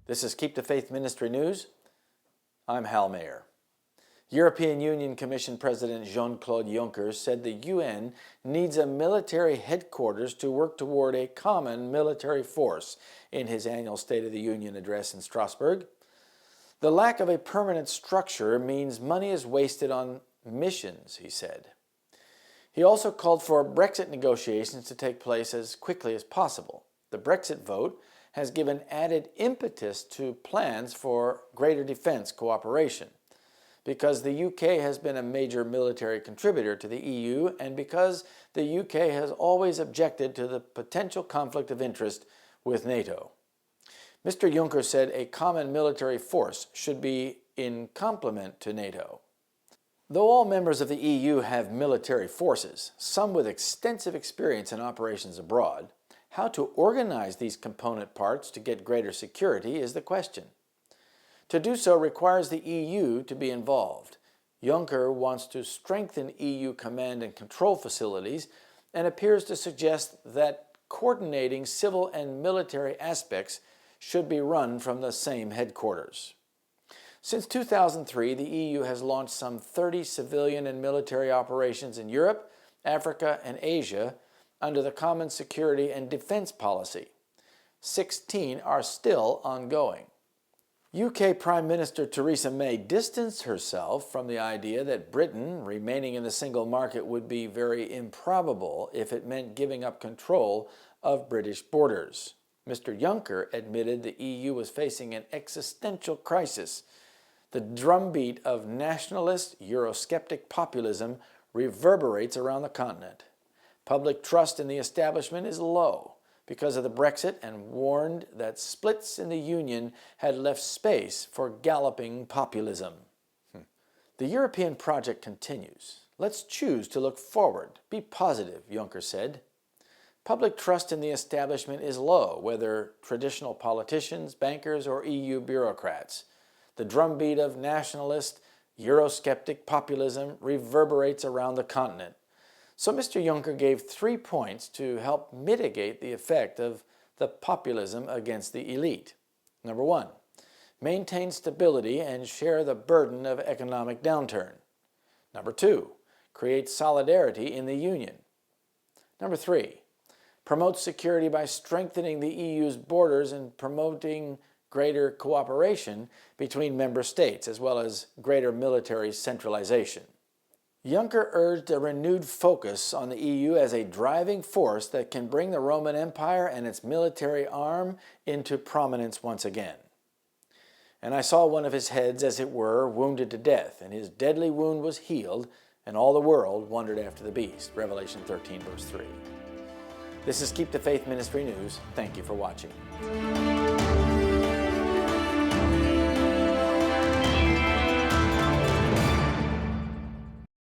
This is Keep the Faith Ministry News. I'm Hal Mayer. European Union Commission President Jean-Claude Juncker said the UN needs a military headquarters to work toward a common military force in his annual State of the Union address in Strasbourg. The lack of a permanent structure means money is wasted on missions, he said. He also called for Brexit negotiations to take place as quickly as possible. The Brexit vote has given added impetus to plans for greater defense cooperation. Because the UK has been a major military contributor to the EU and because the UK has always objected to the potential conflict of interest with NATO. Mr. Juncker said a common military force should be in complement to NATO. Though all members of the EU have military forces, some with extensive experience in operations abroad, how to organize these component parts to get greater security is the question. To do so requires the EU to be involved. Juncker wants to strengthen EU command and control facilities and appears to suggest that coordinating civil and military aspects should be run from the same headquarters. Since 2003, the EU has launched some 30 civilian and military operations in Europe, Africa, and Asia under the Common Security and Defense Policy. 16 are still ongoing. UK Prime Minister Theresa May distanced herself from the idea that Britain remaining in the single market would be very improbable if it meant giving up control of British borders. Mr. Juncker admitted the EU was facing an existential crisis. The drumbeat of nationalist, Eurosceptic populism reverberates around the continent. Public trust in the establishment is low because of the Brexit and warned that splits in the Union had left space for galloping populism. The European project continues. Let's choose to look forward. Be positive, Juncker said. Public trust in the establishment is low, whether traditional politicians, bankers, or EU bureaucrats. The drumbeat of nationalist, Eurosceptic populism reverberates around the continent. So Mr. Juncker gave 3 points to help mitigate the effect of the populism against the elite. Number 1, maintain stability and share the burden of economic downturn. Number 2, create solidarity in the Union. Number 3, promote security by strengthening the EU's borders and promoting greater cooperation between member states, as well as greater military centralization. Juncker urged a renewed focus on the EU as a driving force that can bring the Roman Empire and its military arm into prominence once again. And I saw one of his heads, as it were, wounded to death, and his deadly wound was healed, and all the world wondered after the beast. Revelation 13, verse 3. This is Keep the Faith Ministry News. Thank you for watching.